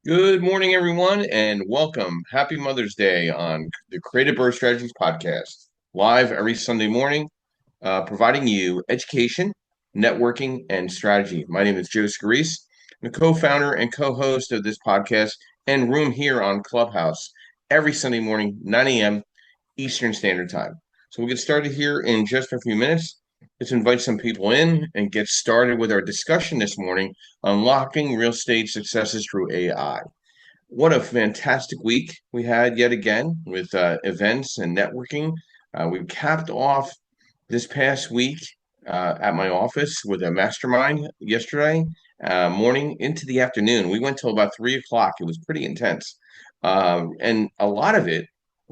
Good morning, everyone, and welcome. Happy Mother's Day on the Creative Birth Strategies podcast, live every Sunday morning, providing you education, networking, and strategy. My name is Joe Scarice, the co-founder and co-host of this podcast and room here on Clubhouse every Sunday morning, 9 a.m. Eastern Standard Time. So we'll get started here in just a few minutes. Let's invite some people in and get started with our discussion this morning, unlocking real estate successes through AI. What a fantastic week we had yet again with events and networking. We capped off this past week at my office with a mastermind yesterday morning into the afternoon. We went till about 3 o'clock. It was pretty intense. And a lot of it,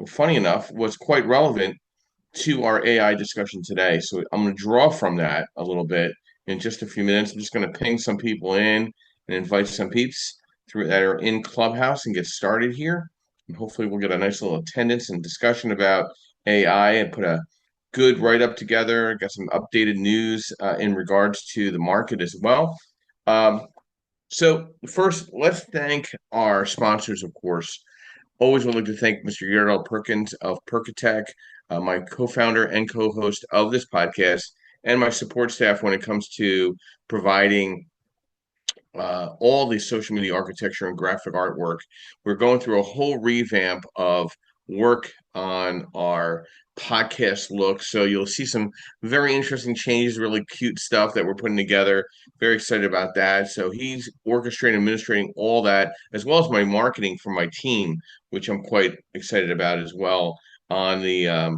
funny enough, was quite relevant to our AI discussion today. So I'm going to draw from that a little bit in just a few minutes. I'm just going to ping some people in and invite some peeps through that are in Clubhouse and get started here. And hopefully we'll get a nice little attendance and discussion about AI and put a good write-up together. Got some updated news in regards to the market as well. Um, so first, let's thank our sponsors, of course. Always would like to thank Mr. Yardell Perkins of Perkatech, my co-founder and co-host of this podcast, and my support staff when it comes to providing all the social media architecture and graphic artwork. We're going through a whole revamp of work on our podcast look. So you'll see some very interesting changes, really cute stuff that we're putting together. Very excited about that. So he's orchestrating, administrating all that, as well as my marketing for my team, which I'm quite excited about as well on the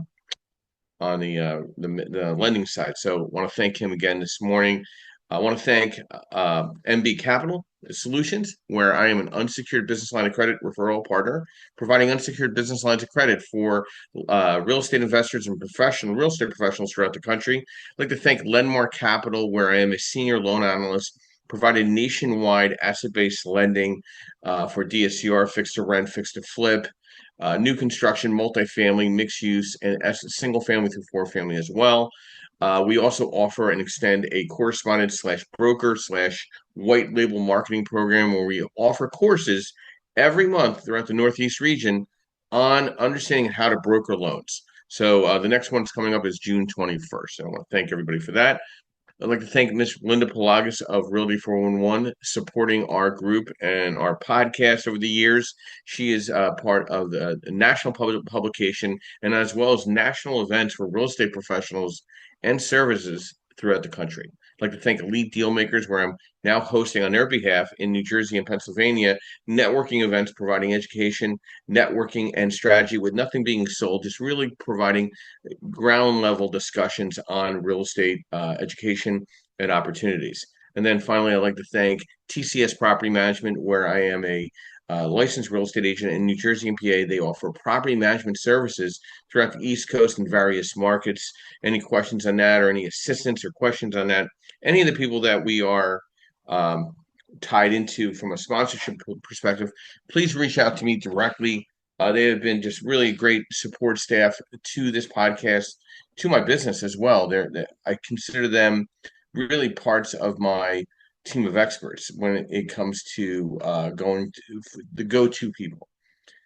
lending side. So I want to thank him again this morning. I want to thank MB Capital Solutions, where I am an unsecured business line of credit referral partner, providing unsecured business lines of credit for real estate investors and professional real estate professionals throughout the country. I'd like to thank Lenmar Capital, where I am a senior loan analyst, providing nationwide asset-based lending for DSCR, fixed to rent, fixed to flip, new construction, multifamily, mixed use, and single family through four family as well. We also offer and extend a correspondent slash broker slash white label marketing program where we offer courses every month throughout the Northeast region on understanding how to broker loans. So the next one's coming up is June 21st. I want to thank everybody for that. I'd like to thank Miss Linda Pelagas of Realty 411 supporting our group and our podcast over the years. She is part of the national publication and as well as national events for real estate professionals and services throughout the country. I'd like to thank Elite Dealmakers, where I'm now hosting on their behalf in New Jersey and Pennsylvania, networking events providing education, networking, and strategy with nothing being sold, just really providing ground level discussions on real estate education and opportunities. And then finally, I'd like to thank TCS Property Management, where I am a licensed real estate agent in New Jersey and PA. They offer property management services throughout the East Coast and various markets. Any questions on that or any assistance or questions on that? Any of the people that we are tied into from a sponsorship perspective, please reach out to me directly. They have been just really great support staff to this podcast, to my business as well. I consider them really parts of my team of experts when it comes to going to the go-to people.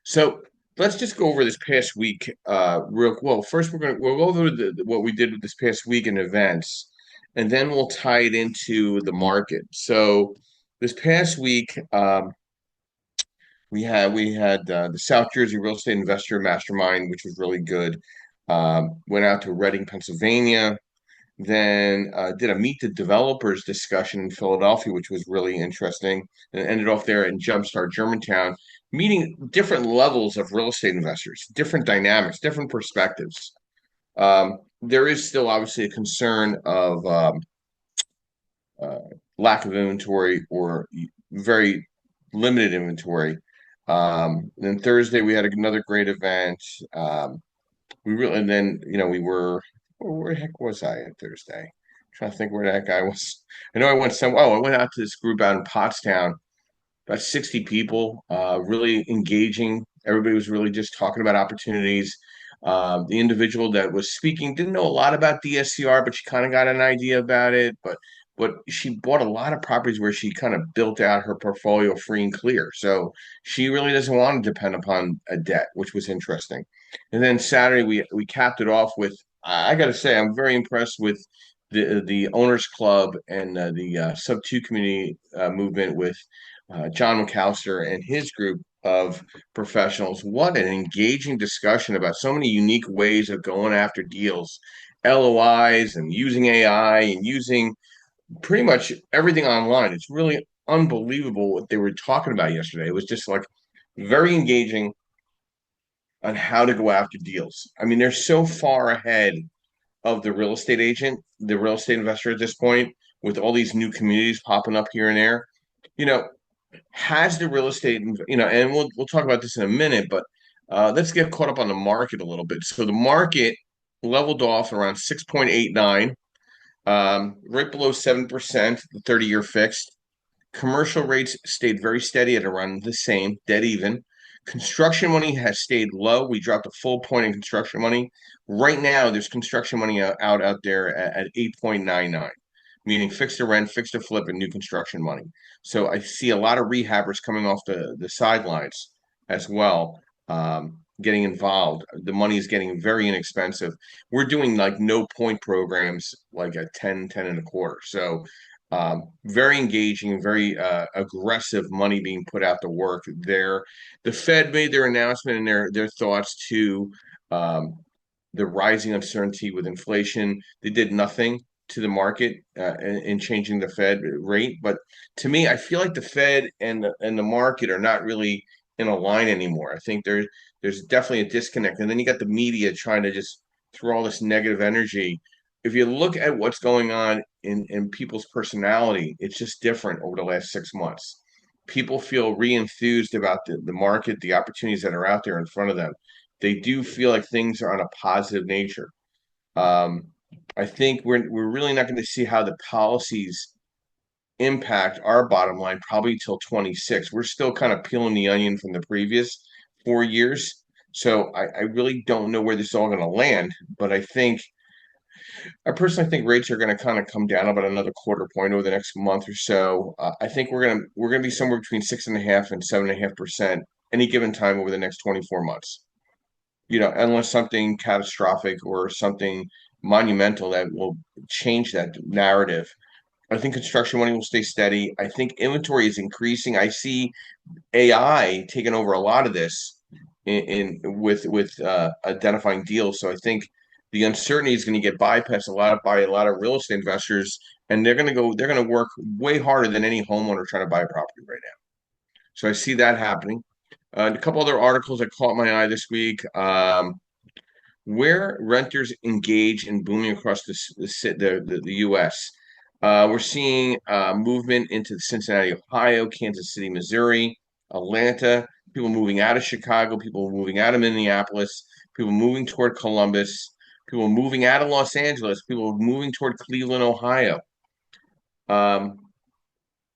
So let's just go over this past week real well. First, we'll go over what we did this past week in events, and then we'll tie it into the market. So this past week, we had the South Jersey Real Estate Investor Mastermind, which was really good. Went out to Reading, Pennsylvania. Then did a Meet the Developers discussion in Philadelphia, which was really interesting. And ended off there in Jumpstart Germantown, meeting different levels of real estate investors, different dynamics, different perspectives. There is still obviously a concern of uh, lack of inventory or very limited inventory. Then Thursday we had another great event. We really, and then we were where the heck was I on Thursday? Trying to think where that guy was. I know I went some. Oh, I went out to this group out in Pottstown, about 60 people, really engaging. Everybody was really just talking about opportunities. The individual that was speaking didn't know a lot about DSCR, but she kind of got an idea about it. But but she bought a lot of properties where she kind of built out her portfolio free and clear. So she really doesn't want to depend upon a debt, which was interesting. And then Saturday we capped it off with, I got to say, I'm very impressed with the owners club and the sub two community movement with John McAllister and his group of professionals. What an engaging discussion about so many unique ways of going after deals, LOIs, and using AI and using pretty much everything online. It's really unbelievable what they were talking about yesterday. It was just like very engaging on how to go after deals. I mean, they're so far ahead of the real estate agent, the real estate investor at this point, with all these new communities popping up here and there. You know, has the real estate, and we'll talk about this in a minute, but let's get caught up on the market a little bit. So the market leveled off around 6.89, right below 7%, the 30-year fixed. Commercial rates stayed very steady at around the same, dead even. Construction money has stayed low. We dropped a full point in construction money. Right now, there's construction money out there at 8.99, meaning fixed to rent, fixed to flip, and new construction money. So I see a lot of rehabbers coming off the sidelines as well, getting involved. The money is getting very inexpensive. We're doing like no point programs like at 10, 10 and a quarter. So very engaging, very aggressive money being put out to work there. The Fed made their announcement and their thoughts to um, the rising uncertainty with inflation. They did nothing to the market in changing the Fed rate, but to me, I feel like the Fed and the market are not really in a line anymore. I think there's definitely a disconnect, and then you got the media trying to just throw all this negative energy. If you look at what's going on in people's personality, it's just different over the last 6 months. People feel re-enthused about the market, the opportunities that are out there in front of them. They do feel like things are on a positive nature. Um, I think we're really not going to see how the policies impact our bottom line probably till 26. We're still kind of peeling the onion from the previous 4 years. So I really don't know where this is all going to land, but I personally think rates are going to kind of come down about another quarter point over the next month or so. I think we're gonna be somewhere between 6.5% and 7.5% any given time over the next 24 months. Unless something catastrophic or something monumental that will change that narrative. I think construction money will stay steady. I think inventory is increasing. I see AI taking over a lot of this with identifying deals. So I think the uncertainty is going to get bypassed by a lot of real estate investors, and they're going to work way harder than any homeowner trying to buy a property right now. So I see that happening. A couple other articles that caught my eye this week. Where renters engage in booming across the U.S. We're seeing movement into Cincinnati, Ohio, Kansas City, Missouri, Atlanta, people moving out of Chicago, people moving out of Minneapolis, people moving toward Columbus, people moving out of Los Angeles, people moving toward Cleveland, Ohio. Um,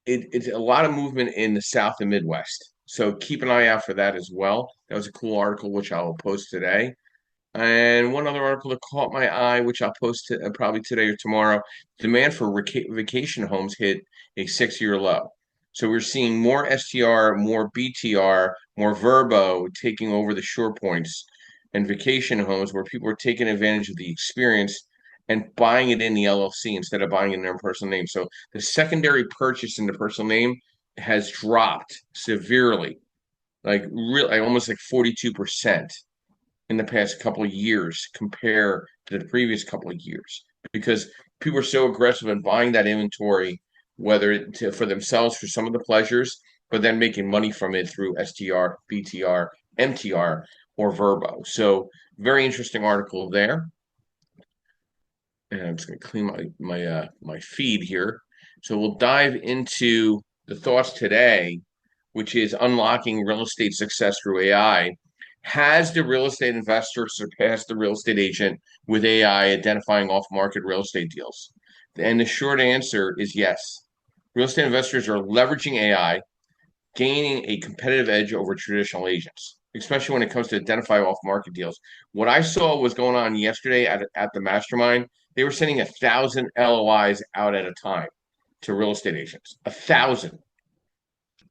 it's a lot of movement in the South and Midwest. So keep an eye out for that as well. That was a cool article, which I will post today. And one other article that caught my eye, which I'll post probably today or tomorrow, demand for vacation homes hit a 6-year low. So we're seeing more STR, more BTR, more Verbo taking over the shore points and vacation homes where people are taking advantage of the experience and buying it in the LLC instead of buying it in their personal name. So the secondary purchase in the personal name has dropped severely, like really almost like 42% in the past couple of years compare to the previous couple of years because people are so aggressive in buying that inventory, for themselves for some of the pleasures, but then making money from it through STR, BTR, MTR, or Verbo. So very interesting article there. And I'm just going to clean my feed here. So we'll dive into the thoughts today, which is unlocking real estate success through AI. Has the real estate investor surpassed the real estate agent with AI identifying off-market real estate deals? And the short answer is yes. Real estate investors are leveraging AI, gaining a competitive edge over traditional agents, especially when it comes to identify off-market deals. What I saw was going on yesterday at the mastermind. They were sending 1,000 LOIs out at a time. to real estate agents. 1,000.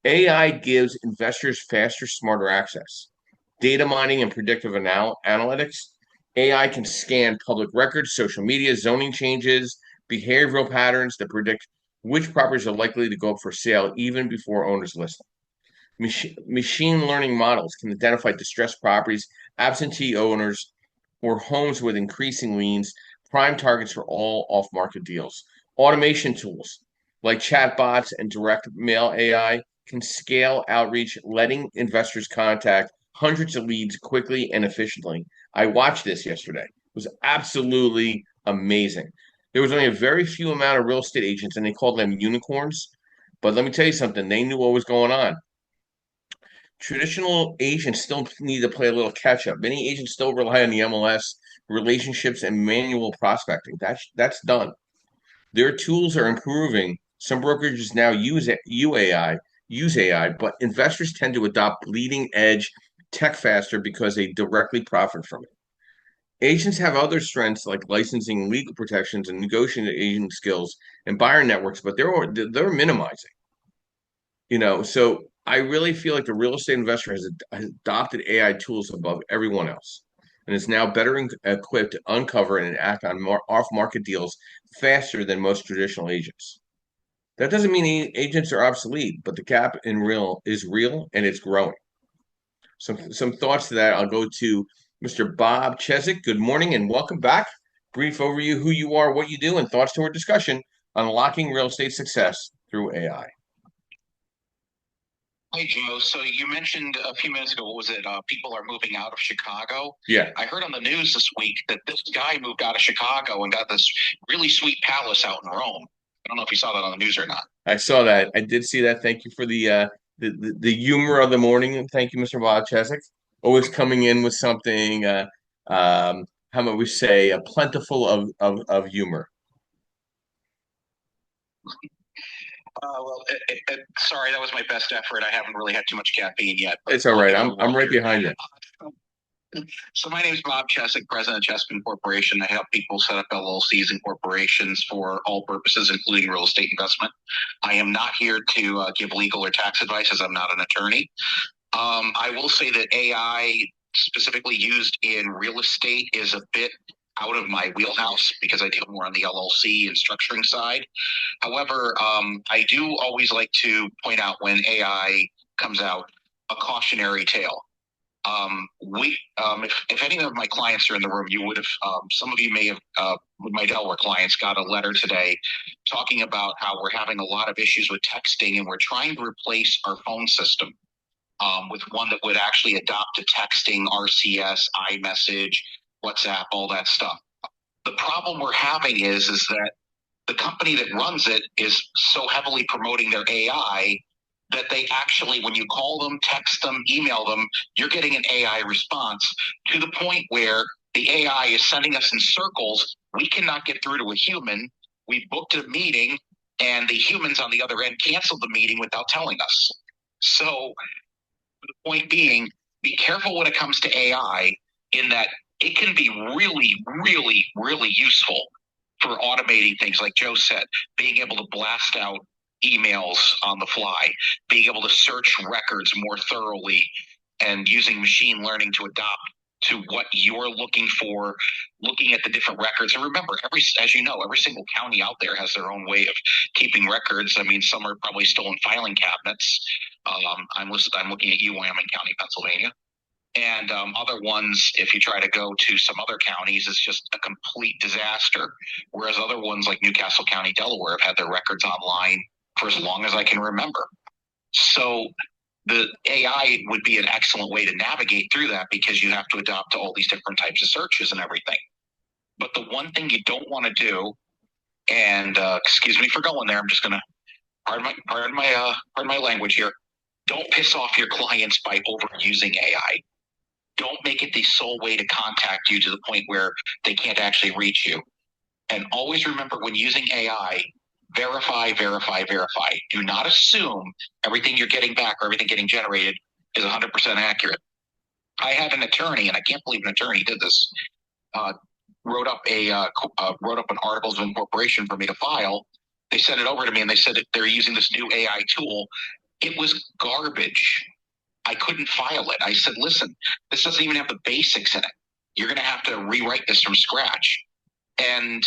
AI gives investors faster, smarter access. Data mining and predictive analytics. AI can scan public records, social media, zoning changes, behavioral patterns that predict which properties are likely to go up for sale even before owners list them. Machine learning models can identify distressed properties, absentee owners, or homes with increasing liens, prime targets for all off market deals. Automation tools like chatbots and direct mail AI can scale outreach, letting investors contact hundreds of leads quickly and efficiently. I watched this yesterday. It was absolutely amazing. There was only a very few amount of real estate agents, and they called them unicorns. But let me tell you something, they knew what was going on. Traditional agents still need to play a little catch up. Many agents still rely on the MLS, relationships, and manual prospecting. That's done. Their tools are improving. Some brokerages now use AI, but investors tend to adopt bleeding edge tech faster because they directly profit from it. Agents have other strengths like licensing, legal protections, and negotiating skills and buyer networks, but they're minimizing. So I really feel like the real estate investor has adopted AI tools above everyone else and is now better equipped to uncover and act on more off-market deals faster than most traditional agents. That doesn't mean agents are obsolete, but the gap in real is real and it's growing. Some thoughts to that. I'll go to Mr. Bob Cheswick. Good morning and welcome back. Brief overview, who you are, what you do, and thoughts to our discussion on unlocking real estate success through AI. Hey, Joe. So you mentioned a few minutes ago, what was it? People are moving out of Chicago. Yeah. I heard on the news this week that this guy moved out of Chicago and got this really sweet palace out in Rome. I don't know if you saw that on the news or not. I saw that. I did see that. Thank you for the humor of the morning. Thank you, Mr. Bob Cheswick. Always coming in with something, how might we say, plentiful of humor. Sorry, that was my best effort. I haven't really had too much caffeine yet. It's all right. I'm right behind you. So my name is Bob Cheswick, president of Chespin Corporation. I help people set up LLCs and corporations for all purposes, including real estate investment. I am not here to give legal or tax advice, as I'm not an attorney. I will say that AI specifically used in real estate is a bit out of my wheelhouse because I deal more on the LLC and structuring side. However, I do always like to point out when AI comes out a cautionary tale. If any of my clients are in the room, you would have, some of you may have, with my Delaware clients, got a letter today talking about how we're having a lot of issues with texting and we're trying to replace our phone system with one that would actually adopt to texting, RCS, iMessage, WhatsApp, all that stuff. The problem we're having is that the company that runs it is so heavily promoting their AI that they actually, when you call them, text them, email them, you're getting an AI response to the point where the AI is sending us in circles. We cannot get through to a human. We booked a meeting and the humans on the other end canceled the meeting without telling us. So the point being, be careful when it comes to AI in that it can be really, really, really useful for automating things like Joe said, being able to blast out emails on the fly, being able to search records more thoroughly, and using machine learning to adopt to what you're looking for, looking at the different records. And remember, as you know, every single county out there has their own way of keeping records. I mean, some are probably still in filing cabinets. I'm looking at Wyoming County, Pennsylvania. And other ones, if you try to go to some other counties, it's just a complete disaster. Whereas other ones like Newcastle County, Delaware, have had their records online for as long as I can remember. So the AI would be an excellent way to navigate through that because you have to adopt to all these different types of searches and everything. But the one thing you don't want to do, and excuse me for going there, I'm just going to pardon my language here. Don't piss off your clients by overusing AI. Don't make it the sole way to contact you to the point where they can't actually reach you. And always remember when using AI, verify, verify, verify. Do not assume everything you're getting back or everything getting generated is 100% accurate. I had an attorney, and I can't believe an attorney did this, wrote up an articles of incorporation for me to file, They sent it over to me and they said that they're using this new AI tool. It was garbage. I couldn't file it. I said, listen, this doesn't even have the basics in it. You're going to have to rewrite this from scratch. And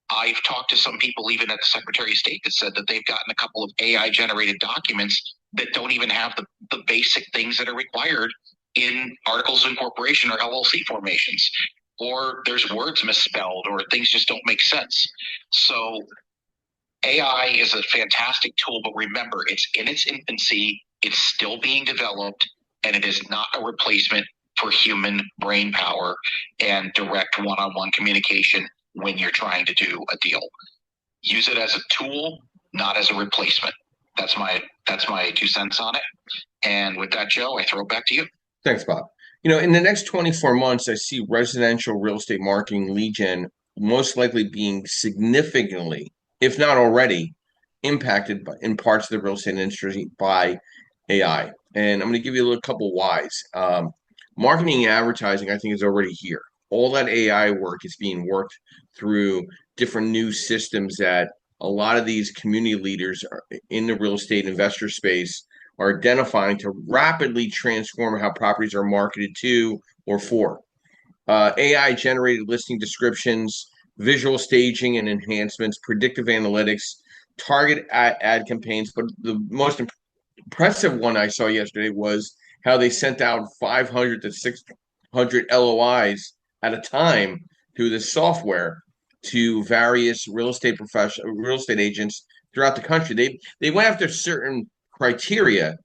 I've talked to some people, even at the Secretary of State, that said that they've gotten a couple of AI generated documents that don't even have the basic things that are required in articles of incorporation or LLC formations. Or there's words misspelled, or things just don't make sense. So AI is a fantastic tool, but remember, it's in its infancy, it's still being developed, and it is not a replacement for human brain power and direct one on one communication when you're trying to do a deal. Use it as a tool, not as a replacement. That's my 2 cents on it. And with that, Joe, I throw it back to you. Thanks, Bob. In the next 24 months, I see residential real estate marketing lead gen most likely being significantly, if not already, impacted in parts of the real estate industry by AI. And I'm going to give you a little couple whys. Marketing and advertising, I think, is already here. All that AI work is being worked through different new systems that a lot of these community leaders in the real estate investor space are identifying to rapidly transform how properties are marketed to or for. AI generated listing descriptions, visual staging and enhancements, predictive analytics, target ad campaigns. But the most impressive one I saw yesterday was how they sent out 500 to 600 LOIs at a time through this software to various real estate agents throughout the country. They went after certain criteria: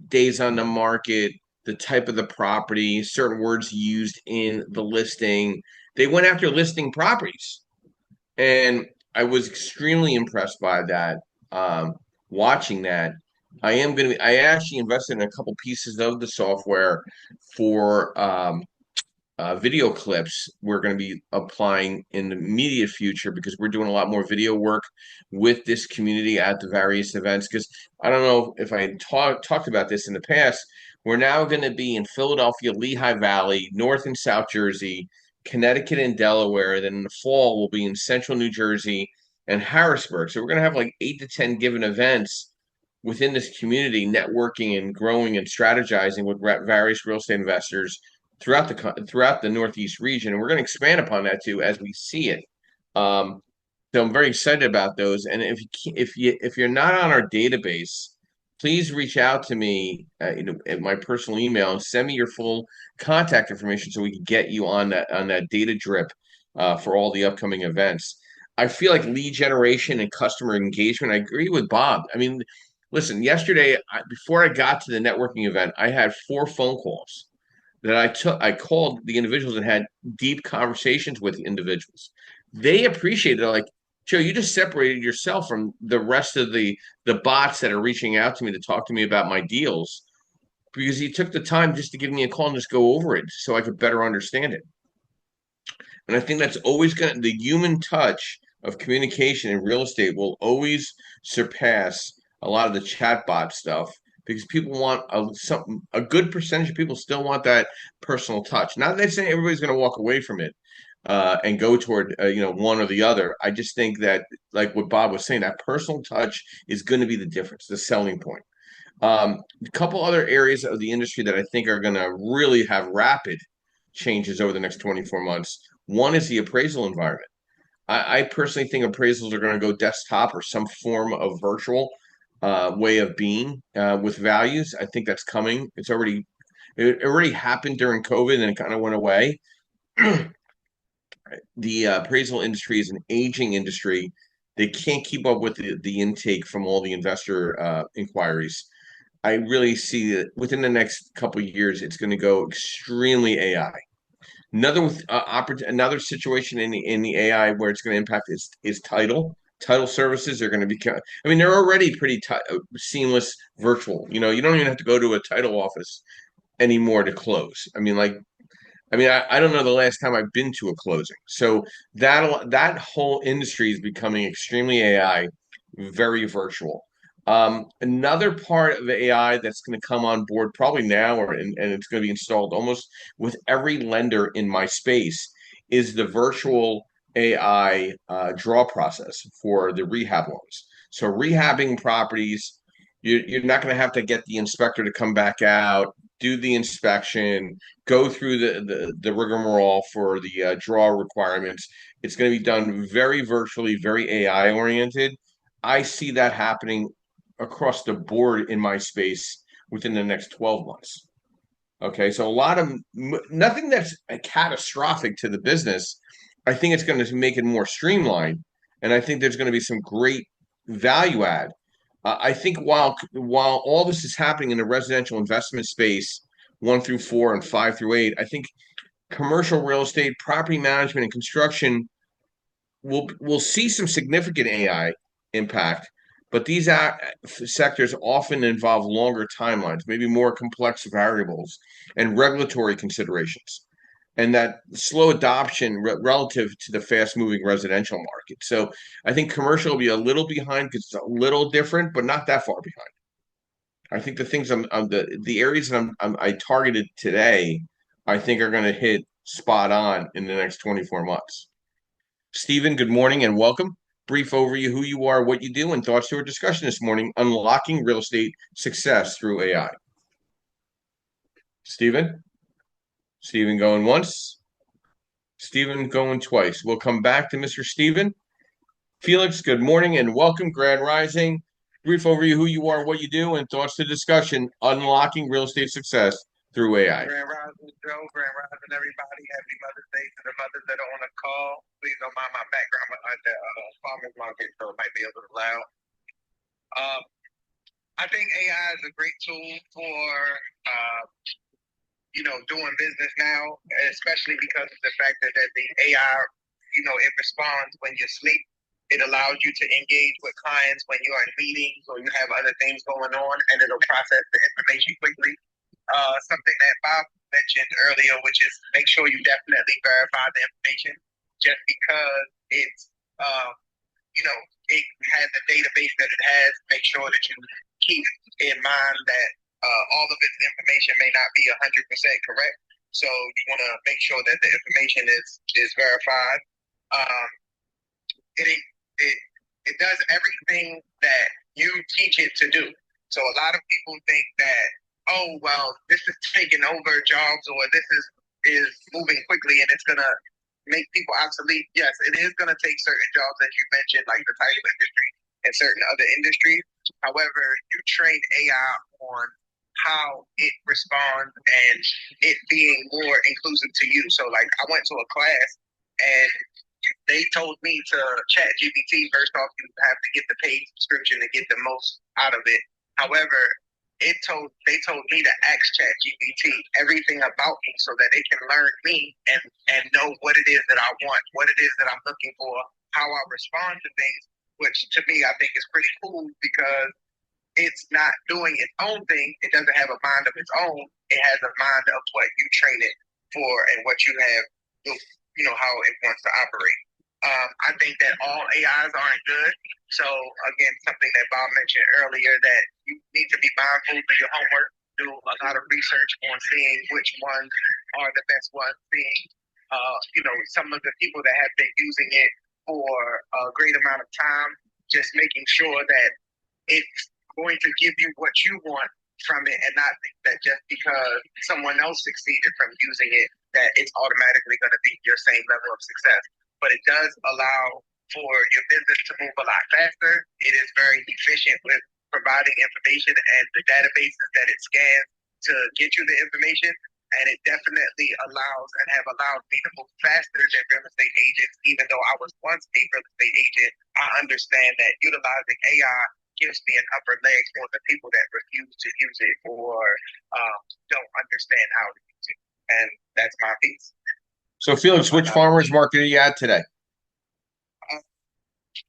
days on the market, the type of the property, certain words used in the listing. They went after listing properties. And I was extremely impressed by that. Um, Watching that, I actually invested in a couple pieces of the software for video clips we're going to be applying in the immediate future because we're doing a lot more video work with this community at the various events. Because I don't know if I talked about this in the past, we're now going to be in Philadelphia, Lehigh Valley, North and South Jersey, Connecticut, and Delaware. Then in the fall, we'll be in Central New Jersey and Harrisburg. So we're going to have like 8 to 10 given events within this community, networking and growing and strategizing with various real estate investors throughout the Northeast region, and we're going to expand upon that too as we see it. Um, so I'm very excited about those. And if you're not on our database, please reach out to me, at my personal email and send me your full contact information so we can get you on that data drip for all the upcoming events. I feel like lead generation and customer engagement. I agree with Bob. I mean, listen, yesterday before I got to the networking event, I had 4 phone calls that I called the individuals and had deep conversations with the individuals. They appreciated it. Like, Joe, you just separated yourself from the rest of the bots that are reaching out to me to talk to me about my deals because he took the time just to give me a call and just go over it so I could better understand it. And I think that's always going to, the human touch of communication in real estate will always surpass a lot of the chatbot stuff because people want a good percentage of people still want that personal touch. Not that saying everybody's going to walk away from it and go toward one or the other. I just think that, like what Bob was saying, that personal touch is going to be the difference, the selling point. A couple other areas of the industry that I think are going to really have rapid changes over the next 24 months. One is the appraisal environment. I personally think appraisals are going to go desktop or some form of virtual way of being with values. I think that's coming. It already happened during COVID and it kind of went away. The appraisal industry is an aging industry. They can't keep up with the intake from all the investor inquiries. I really see that within the next couple of years, it's going to go extremely AI. Another situation in the AI where it's going to impact is title. Title services are going to become. I mean, they're already pretty seamless virtual. You don't even have to go to a title office anymore to close. I don't know the last time I've been to a closing. So that whole industry is becoming extremely AI, very virtual. Another part of AI that's going to come on board probably now, and it's going to be installed almost with every lender in my space, is the virtual. AI draw process for the rehab loans. So rehabbing properties, you're not going to have to get the inspector to come back out, do the inspection, go through the rigmarole for the draw requirements. It's going to be done very virtually, very AI oriented. I see that happening across the board in my space within the next 12 months. Okay, so a lot of nothing that's catastrophic to the business. I think it's going to make it more streamlined, and I think there's going to be some great value add. I think while all this is happening in the residential investment space, 1 through 4 and 5 through 8, I think commercial real estate, property management, and construction will see some significant AI impact, but these sectors often involve longer timelines, maybe more complex variables and regulatory considerations, and that slow adoption relative to the fast-moving residential market. So I think commercial will be a little behind because it's a little different, but not that far behind. I think the things the areas that I targeted today, I think are going to hit spot on in the next 24 months. Stephen, good morning and welcome. Brief overview who you are, what you do, and thoughts to our discussion this morning, unlocking real estate success through AI. Stephen? Stephen going once. Stephen going twice. We'll come back to Mr. Stephen. Felix, good morning and welcome. Grand Rising. Brief overview who you are, what you do, and thoughts to discussion, unlocking real estate success through AI. Grand Rising, Joe. Grand Rising, everybody. Happy Mother's Day to the mothers that are on the call. Please don't mind my background. The farmer's market, so it might be a little loud. I think AI is a great tool for doing business now, especially because of the fact that the AI, it responds when you sleep. It allows you to engage with clients when you're in meetings or you have other things going on, and it'll process the information quickly. Something that Bob mentioned earlier, which is make sure you definitely verify the information. Just because it's, it has the database that it has, make sure that you keep in mind that all of its information may not be 100% correct. So you want to make sure that the information is verified. It does everything that you teach it to do. So a lot of people think that, oh, well, this is taking over jobs, or this is moving quickly and it's gonna make people obsolete. Yes, it is gonna take certain jobs that you mentioned, like the title industry and certain other industries. However, you train AI on how it responds and it being more inclusive to you. So like I went to a class and they told me to chat GPT. First off, you have to get the paid subscription to get the most out of it. However, they told me to ask chat GPT everything about me so that it can learn me and know what it is that I want, what it is that I'm looking for, how I respond to things, which to me I think is pretty cool because it's not doing its own thing. It doesn't have a mind of its own. It has a mind of what you train it for and what you have, how it wants to operate. I think that all AIs aren't good. So again, something that Bob mentioned earlier, that you need to be mindful of your homework, do a lot of research on seeing which ones are the best ones, seeing, some of the people that have been using it for a great amount of time, just making sure that it's going to give you what you want from it and not think that just because someone else succeeded from using it, that it's automatically going to be your same level of success. But it does allow for your business to move a lot faster. It is very efficient with providing information and the databases that it scans to get you the information. And it definitely allows and have allowed me to move faster than real estate agents. Even though I was once a real estate agent, I understand that utilizing AI gives me an upper leg for the people that refuse to use it or don't understand how to use it. And that's my piece. So, Felix, which farmers market are you at today?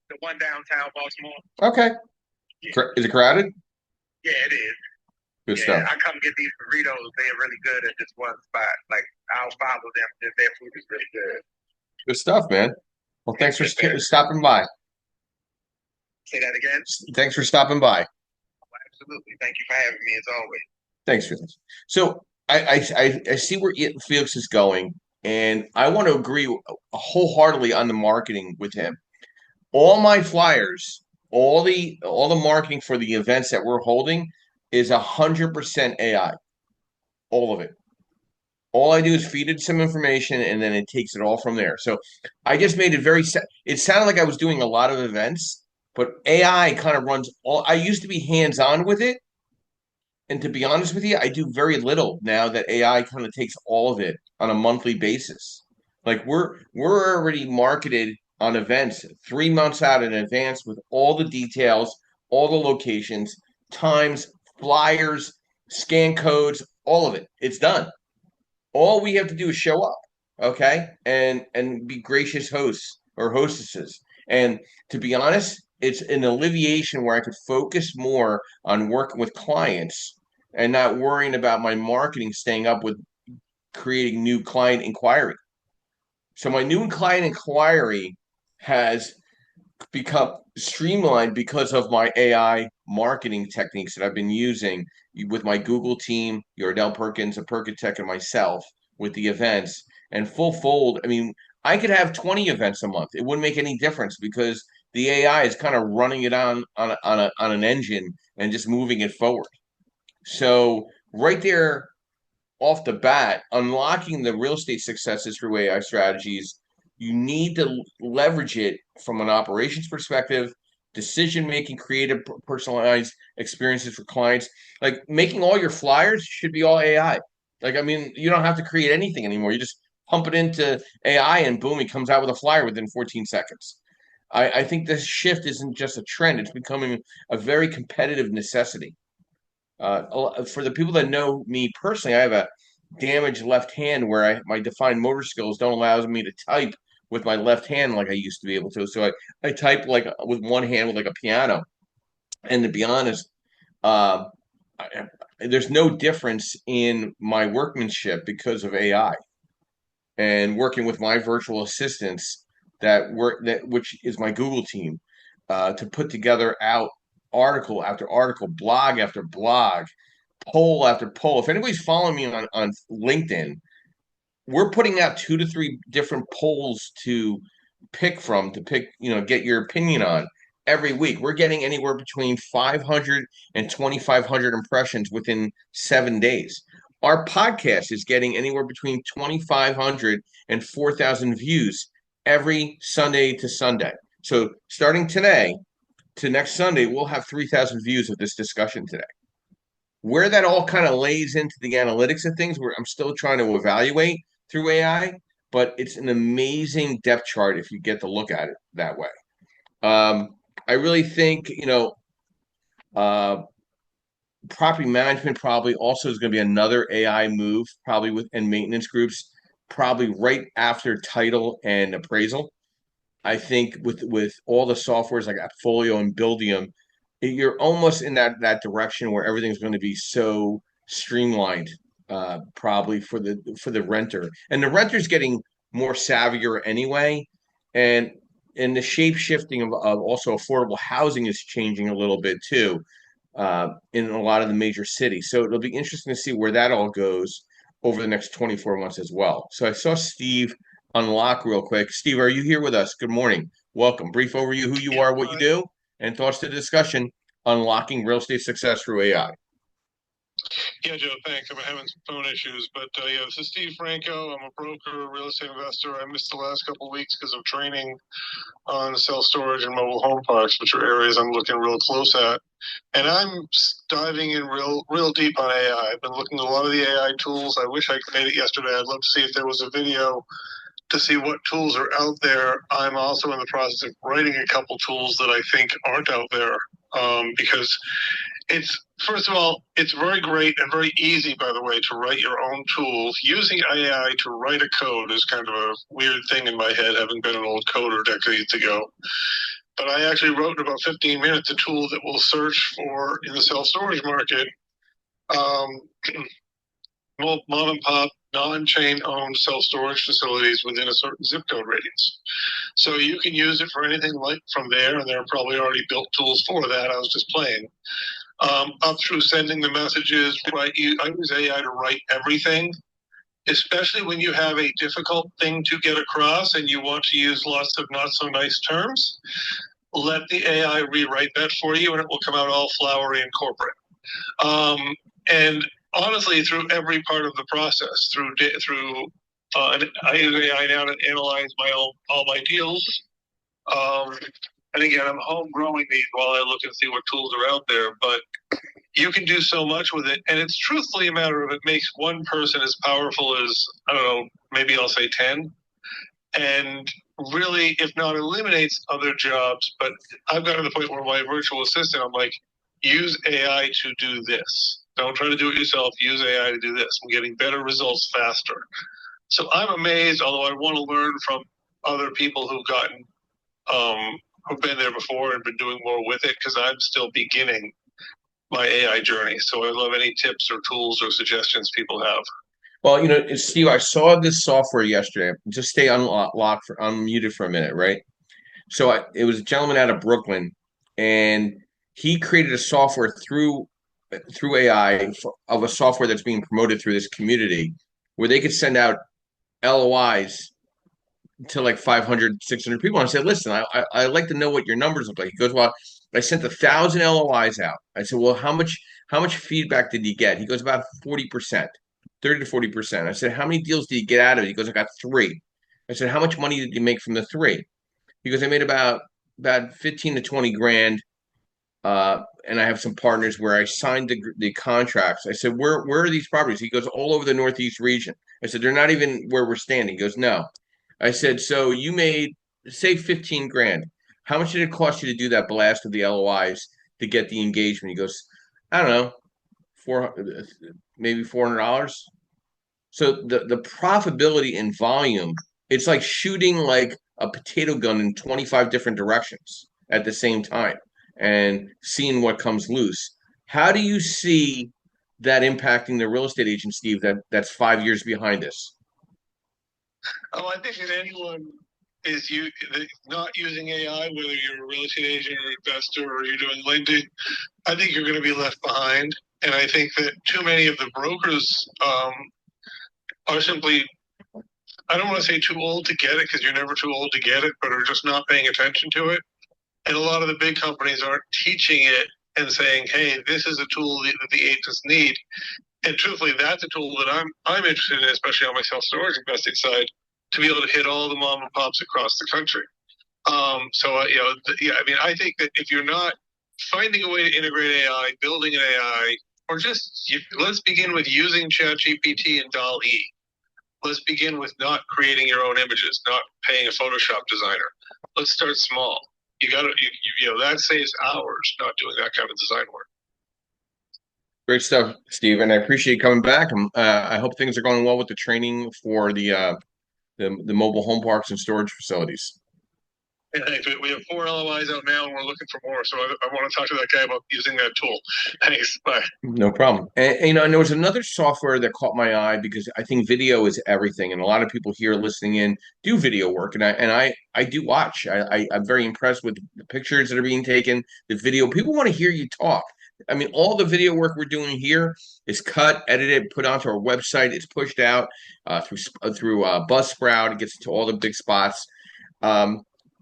The one downtown Baltimore. Okay. Yeah. Is it crowded? Yeah, it is. Good stuff. I come get these burritos. They're really good at this one spot. Like, I'll follow them. Their food is really good. Good stuff, man. Well, thanks for stopping by. Say that again? Thanks for stopping by. Oh, absolutely. Thank you for having me, as always. Thanks, Felix. So I see where Felix is going. And I want to agree wholeheartedly on the marketing with him. All my flyers, all the marketing for the events that we're holding is 100% AI, all of it. All I do is feed it some information, and then it takes it all from there. So I just made it very. It sounded like I was doing a lot of events, but AI kind of runs all. I used to be hands on with it, and to be honest with you, I do very little now that AI kind of takes all of it on a monthly basis. Like we're already marketed on events 3 months out in advance with all the details, all the locations, times, flyers, scan codes, all of it. It's done. All we have to do is show up, okay, and be gracious hosts or hostesses. And to be honest, it's an alleviation where I could focus more on working with clients and not worrying about my marketing staying up with creating new client inquiry. So my new client inquiry has become streamlined because of my AI marketing techniques that I've been using with my Google team, Yardell Perkins, a Perkatech, and myself with the events and full fold. I mean, I could have 20 events a month. It wouldn't make any difference because the AI is kind of running it on an engine and just moving it forward. So right there off the bat, unlocking the real estate successes through AI strategies, you need to leverage it from an operations perspective, decision making, creative, personalized experiences for clients. Like making all your flyers should be all AI. Like, I mean, you don't have to create anything anymore. You just pump it into AI and boom, it comes out with a flyer within 14 seconds. I think this shift isn't just a trend, it's becoming a very competitive necessity. For the people that know me personally, I have a damaged left hand where my defined motor skills don't allow me to type with my left hand like I used to be able to. So I type like with one hand with like a piano. And to be honest, uh, I, there's no difference in my workmanship because of AI and working with my virtual assistants which is my Google team to put together out article after article, blog after blog, poll after poll. If anybody's following me on LinkedIn, we're putting out 2 to 3 different polls to get your opinion on every week. We're getting anywhere between 500 and 2,500 impressions within 7 days. Our podcast is getting anywhere between 2,500 and 4,000 views every Sunday to Sunday. So starting today to next Sunday, we'll have 3,000 views of this discussion today. Where that all kind of lays into the analytics of things, where I'm still trying to evaluate through AI, but it's an amazing depth chart if you get to look at it that way. I really think, property management probably also is going to be another AI move, probably within maintenance groups, probably right after title and appraisal. I think with all the softwares like Appfolio and Buildium, you're almost in that direction where everything's going to be so streamlined, probably for the renter, and the renter's getting more savvier anyway, and the shape shifting of also affordable housing is changing a little bit too, in a lot of the major cities. So it'll be interesting to see where that all goes over the next 24 months as well. So I saw Steve unlock real quick. Steve, are you here with us? Good morning. Welcome. Brief overview who you are, what you do, and thoughts to the discussion unlocking real estate success through AI. Yeah, Joe, thanks. I'm having some phone issues, but yeah, this is Steve Franco. I'm a broker, real estate investor. I missed the last couple of weeks because of training on self-storage and mobile home parks, which are areas I'm looking real close at. And I'm diving in real deep on AI. I've been looking at a lot of the AI tools. I wish I made it yesterday. I'd love to see if there was a video to see what tools are out there. I'm also in the process of writing a couple tools that I think aren't out there, because first of all, it's very great and very easy, by the way, to write your own tools. Using AI to write a code is kind of a weird thing in my head, having been an old coder decades ago. But I actually wrote in about 15 minutes a tool that will search for, in the self-storage market, mom and pop, non-chain owned self-storage facilities within a certain zip code radius. So you can use it for anything like from there, and there are probably already built tools for that. I was just playing. Up through sending the messages, I use AI to write everything. especially when you have a difficult thing to get across and you want to use lots of not so nice terms. Let the AI rewrite that for you, and it will come out all flowery and corporate. And honestly, through every part of the process, I use AI now to analyze all my deals. And again, I'm home growing these while I look and see what tools are out there. But you can do so much with it, and it's truthfully a matter of it makes one person as powerful as, I don't know, maybe I'll say 10, and really, if not eliminates other jobs. But I've gotten to the point where my virtual assistant, I'm like, use AI to do this. Don't try to do it yourself. Use AI to do this. I'm getting better results faster. So I'm amazed, although I want to learn from other people who've been there before and been doing more with it, because I'm still beginning my AI journey. So I love any tips or tools or suggestions people have. Well, Steve, I saw this software yesterday. Just stay unmuted for a minute, right? So it was a gentleman out of Brooklyn, and he created a software through AI of a software that's being promoted through this community, where they could send out LOIs to like 500, 600 people. And I said, listen, I like to know what your numbers look like. He goes, well, I sent 1,000 LOIs out. I said, well, how much feedback did you get? He goes, about 40%, 30 to 40%. I said, how many deals did you get out of it? He goes, I got three. I said, how much money did you make from the three? He goes, I made about 15 to 20 grand. And I have some partners where I signed the contracts. I said, where are these properties? He goes, all over the Northeast region. I said, they're not even where we're standing. He goes, no. I said, so you made, say, 15 grand. How much did it cost you to do that blast of the LOIs to get the engagement? He goes, I don't know, maybe $400. So the profitability and volume, it's like shooting like a potato gun in 25 different directions at the same time and seeing what comes loose. How do you see that impacting the real estate agent, Steve, that's 5 years behind us? Oh, I think that anyone not using AI, whether you're a real estate agent or investor or you're doing lending, I think you're going to be left behind. And I think that too many of the brokers are simply, I don't want to say too old to get it, because you're never too old to get it, but are just not paying attention to it. And a lot of the big companies aren't teaching it and saying, hey, this is a tool that the agents need. And truthfully, that's a tool that I'm interested in, especially on my self-storage investing side, to be able to hit all the mom and pops across the country. I think that if you're not finding a way to integrate AI, building an AI, or let's begin with using ChatGPT and DAL-E. Let's begin with not creating your own images, not paying a Photoshop designer. Let's start small. That saves hours not doing that kind of design work. Great stuff, Steve, and I appreciate you coming back. I hope things are going well with the training for the mobile home parks and storage facilities. And we have 4 LOIs out now, and we're looking for more. So I want to talk to that guy about using that tool. Thanks. Bye. No problem. And there was another software that caught my eye because I think video is everything, and a lot of people here listening in do video work, and I do watch. I'm very impressed with the pictures that are being taken, the video. People want to hear you talk. I mean, all the video work we're doing here is cut, edited, put onto our website. It's pushed out through Buzzsprout. It gets to all the big spots.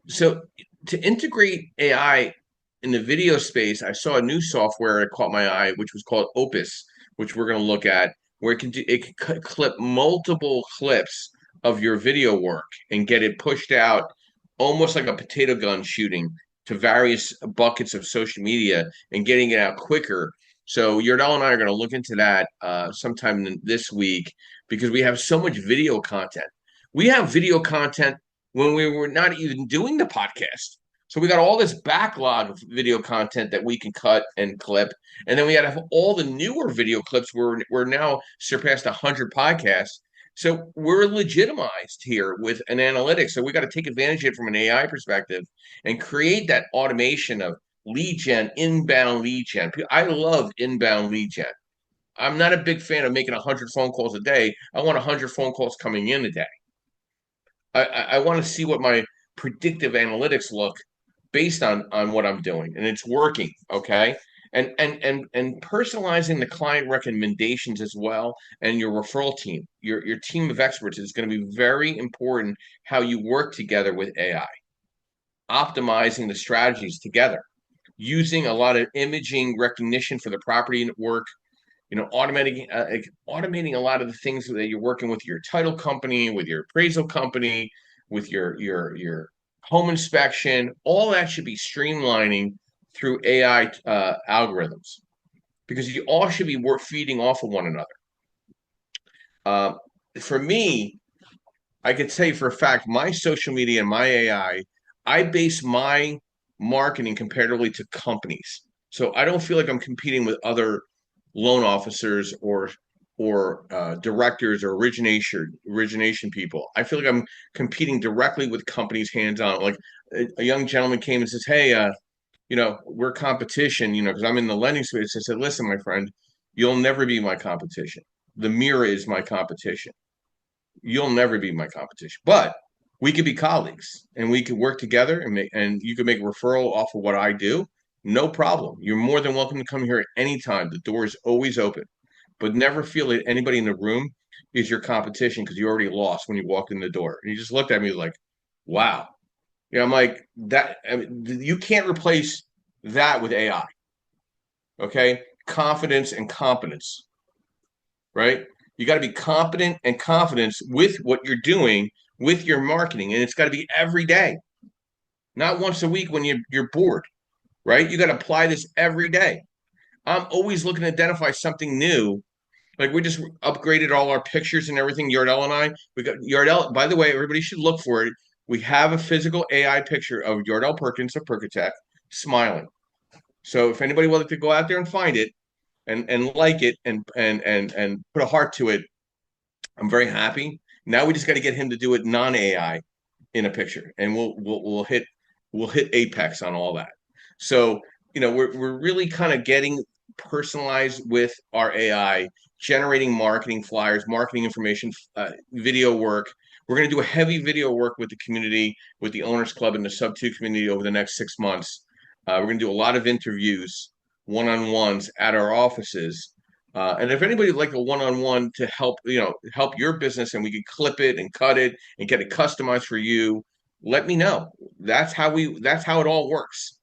So to integrate AI in the video space, I saw a new software that caught my eye, which was called Opus, which we're going to look at, where it can clip multiple clips of your video work and get it pushed out almost like a potato gun shooting to various buckets of social media and getting it out quicker. So Yardell and I are going to look into that sometime this week because we have so much video content. We have video content when we were not even doing the podcast. So we got all this backlog of video content that we can cut and clip. And then we got to have all the newer video clips. We're now surpassed 100 podcasts. So we're legitimized here with an analytics. So we got to take advantage of it from an AI perspective and create that automation of lead gen, inbound lead gen. I love inbound lead gen. I'm not a big fan of making 100 phone calls a day. I want 100 phone calls coming in a day. I want to see what my predictive analytics look based on what I'm doing, and it's working. Okay, and personalizing the client recommendations as well, and your referral team, your team of experts is going to be very important. How you work together with AI, optimizing the strategies together, using a lot of imaging recognition for the property work, automating a lot of the things that you're working with your title company, with your appraisal company, with your home inspection. All that should be streamlining through AI algorithms, because you all should be feeding off of one another. Uh, for me, I could tell you for a fact, my social media and my I base my marketing comparatively to companies. So I don't feel like I'm competing with other loan officers or directors or origination people. I feel like I'm competing directly with companies hands on. Like a young gentleman came and says, "Hey, we're competition, because I'm in the lending space." I said, "Listen, my friend, you'll never be my competition. The mirror is my competition. You'll never be my competition, but we could be colleagues and we could work together and you could make a referral off of what I do. No problem. You're more than welcome to come here at any time. The door is always open, but never feel that anybody in the room is your competition because you already lost when you walked in the door." And he just looked at me like, wow. I'm like, that. I mean, you can't replace that with AI. Okay. Confidence and competence, right? You got to be competent and confidence with what you're doing with your marketing. And it's got to be every day, not once a week when you're bored, right? You got to apply this every day. I'm always looking to identify something new. Like we just upgraded all our pictures and everything. Yardell and I, we got Yardell. By the way, everybody should look for it. We have a physical AI picture of Yardell Perkins of Percatech smiling. So if anybody would like to go out there and find it and like it and put a heart to it, I'm very happy. Now we just got to get him to do it non-AI in a picture, and we'll hit apex on all that. So we're really kind of getting personalized with our AI, generating marketing flyers, marketing information, video work. We're going to do a heavy video work with the community, with the owners club and the sub two community over the next 6 months. We're going to do a lot of interviews, one-on-ones at our offices. And if anybody would like a one-on-one to help your business, and we can clip it and cut it and get it customized for you, let me know. That's how it all works.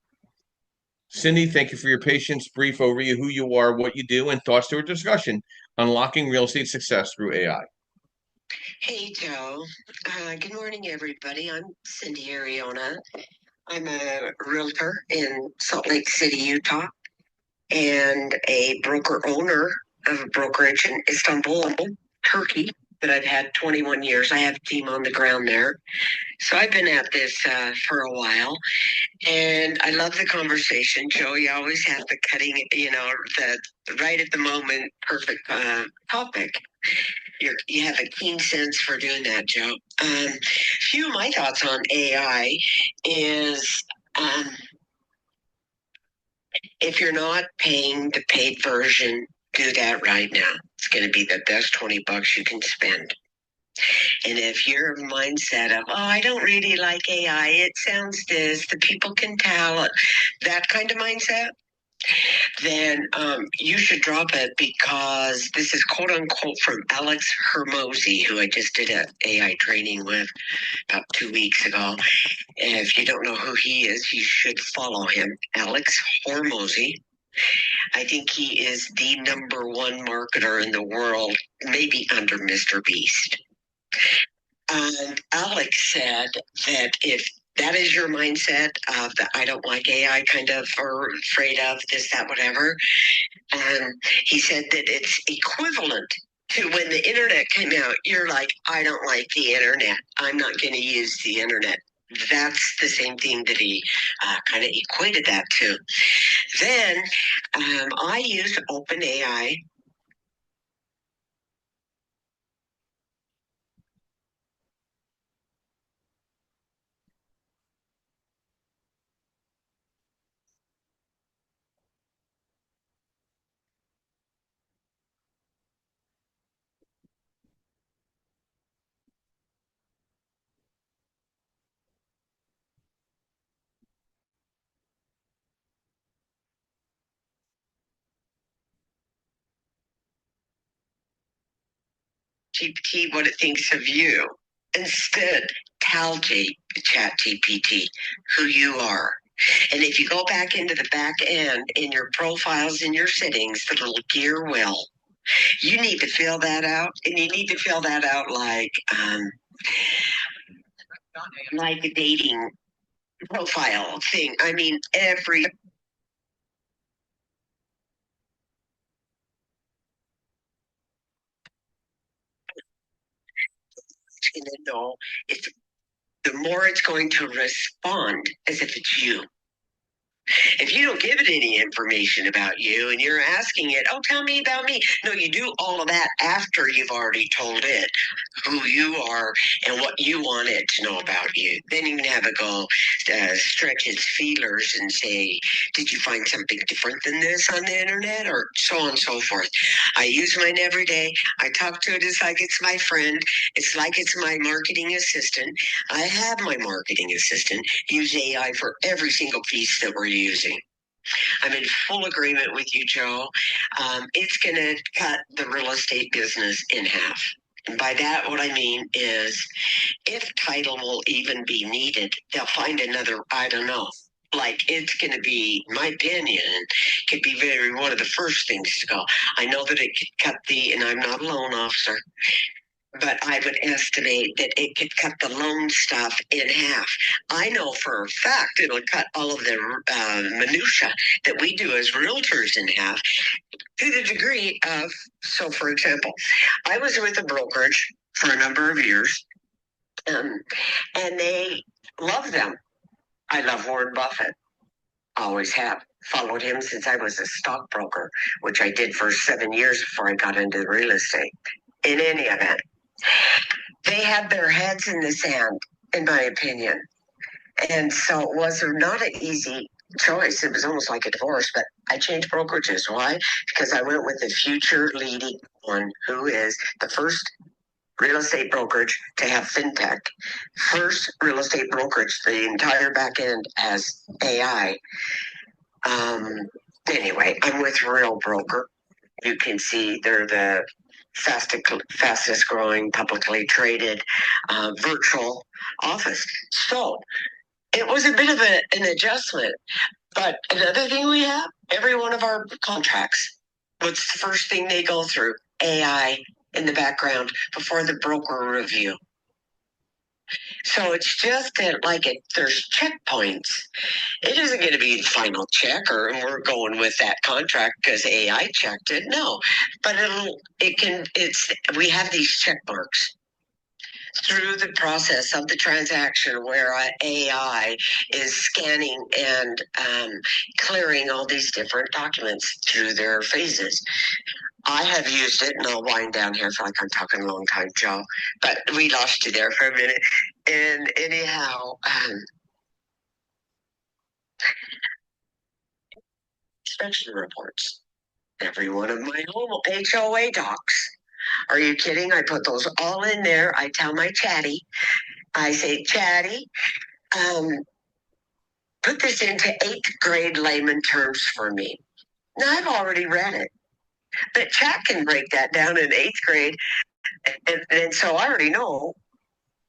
Cindy, thank you for your patience. Brief overview, who you are, what you do, and thoughts to our discussion, unlocking real estate success through AI. Hey, Joe. Good morning, everybody. I'm Cindy Ariona. I'm a realtor in Salt Lake City, Utah, and a broker owner of a brokerage in Istanbul, Turkey, that I've had 21 years. I have a team on the ground there. So I've been at this for a while, and I love the conversation. Joe, you always have the cutting, the right at the moment, perfect topic. You have a keen sense for doing that, Joe. Few of my thoughts on AI is if you're not paying the paid version, do that right now. It's going to be the best $20 you can spend. And if your mindset of, oh, I don't really like AI, it sounds this, the people can tell, that kind of mindset, then you should drop it, because this is quote unquote from Alex Hermosi, who I just did an AI training with about 2 weeks ago. And if you don't know who he is, you should follow him, Alex Hormozy. I think he is the number one marketer in the world, maybe under Mr. Beast. And Alex said that if that is your mindset of the I don't like AI kind of, or afraid of this, that, whatever, he said that it's equivalent to when the internet came out. You're like, I don't like the internet. I'm not going to use the internet. That's the same thing that he kind of equated that to. Then I use OpenAI. GPT what it thinks of you. Instead, tell ChatGPT who you are. And if you go back into the back end in your profiles in your settings, the little gear wheel, you need to fill that out, and you need to fill that out like a dating profile thing. I mean, every going to know it's the more it's going to respond as if it's you. If you don't give it any information about you and you're asking it, oh, tell me about me. No, you do all of that after you've already told it who you are and what you want it to know about you. Then you can have it go stretch its feelers and say, did you find something different than this on the internet? Or so on and so forth. I use mine every day. I talk to it as like it's my friend. It's like it's my marketing assistant. I have my marketing assistant use AI for every single piece that we're using. I'm in full agreement with you, Joe. It's going to cut the real estate business in half. And by that, what I mean is if title will even be needed, they'll find another, I don't know. Like it's going to be, my opinion, could be very one of the first things to go. I know that it could cut and I'm not a loan officer, but I would estimate that it could cut the loan stuff in half. I know for a fact it'll cut all of the minutia that we do as realtors in half to the degree of, so for example, I was with a brokerage for a number of years, and they love them. I love Warren Buffett. Always have. Followed him since I was a stockbroker, which I did for 7 years before I got into real estate. In any event, they had their heads in the sand, in my opinion. And so it was not an easy choice. It was almost like a divorce, but I changed brokerages. Why? Because I went with the future leading one who is the first real estate brokerage to have fintech. First real estate brokerage, the entire back end has AI. Anyway, I'm with Real Broker. You can see they're the fastest growing publicly traded virtual office. So it was a bit of an adjustment. But another thing we have, every one of our contracts, what's the first thing they go through? AI in the background before the broker review. So it's just that there's checkpoints. It isn't going to be the final check and we're going with that contract because AI checked it. No, but we have these check marks through the process of the transaction where AI is scanning and clearing all these different documents through their phases. I have used it, and I'll wind down here for I'm talking a long time, Joe, but we lost you there for a minute. And anyhow, inspection reports. Every one of my HOA docs. Are you kidding? I put those all in there. I tell my chatty, I say, Chatty, put this into 8th grade layman terms for me. Now, I've already read it, but chat can break that down in 8th grade. And so I already know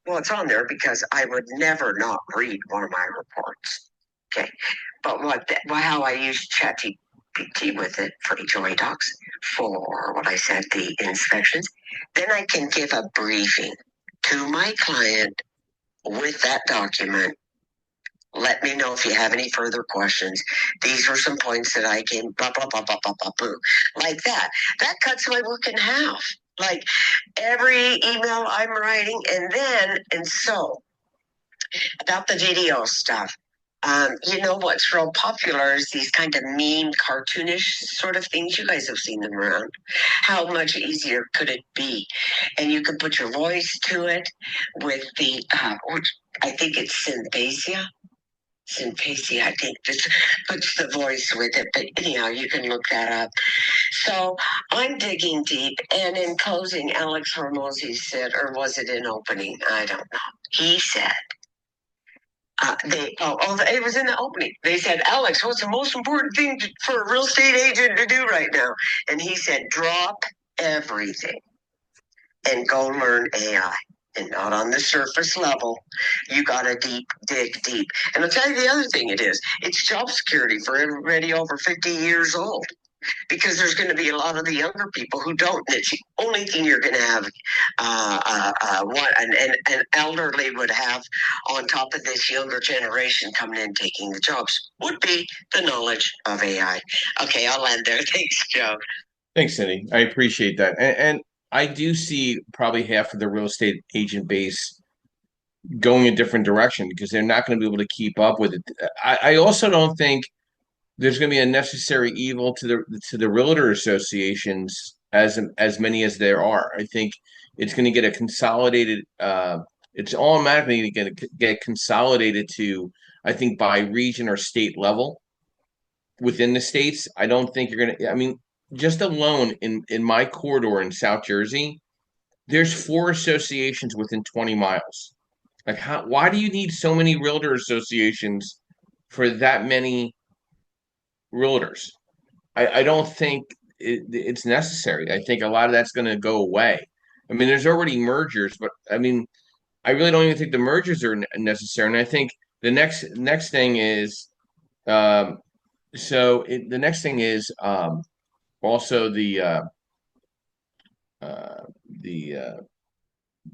what's on there because I would never not read one of my reports. Okay. But how I use ChatGPT with it for HOA docs, for what I said, the inspections, then I can give a briefing to my client with that document. Let me know if you have any further questions. These are some points that I can blah, blah, blah, blah, blah, blah, blah, like that. That cuts my work in half. Like every email I'm writing, and so about the video stuff. You know what's real popular is these kind of mean, cartoonish sort of things. You guys have seen them around. How much easier could it be? And you can put your voice to it with the, I think it's Synthesia, I think this puts the voice with it, but anyhow, you can look that up. So I'm digging deep, and in closing, Alex Hormozy said, or was it in opening? I don't know. He said, it was in the opening. They said, Alex, what's the most important thing for a real estate agent to do right now? And he said, drop everything and go learn AI. And not on the surface level. You got to dig deep. And I'll tell you the other thing it is. It's job security for everybody over 50 years old, because there's going to be a lot of the younger people who don't. It's the only thing you're going to have what an elderly would have on top of this younger generation coming in taking the jobs would be the knowledge of AI. Okay, I'll end there. Thanks, Joe. Thanks, Cindy. I appreciate that. And I do see probably half of the real estate agent base going a different direction because they're not going to be able to keep up with it. I also don't think there's going to be a necessary evil to the realtor associations as many as there are. I think it's going to get a consolidated. It's automatically going to get consolidated to, I think, by region or state level within the states. I don't think you're going to. I mean, just alone in my corridor in South Jersey, there's 4 associations within 20 miles. Like, how? Why do you need so many realtor associations for that many realtors? I don't think it's necessary. I think a lot of that's going to go away. I mean, there's already mergers, but I mean, I really don't even think the mergers are necessary. And I think the next thing is, um, the next thing is also uh, the uh,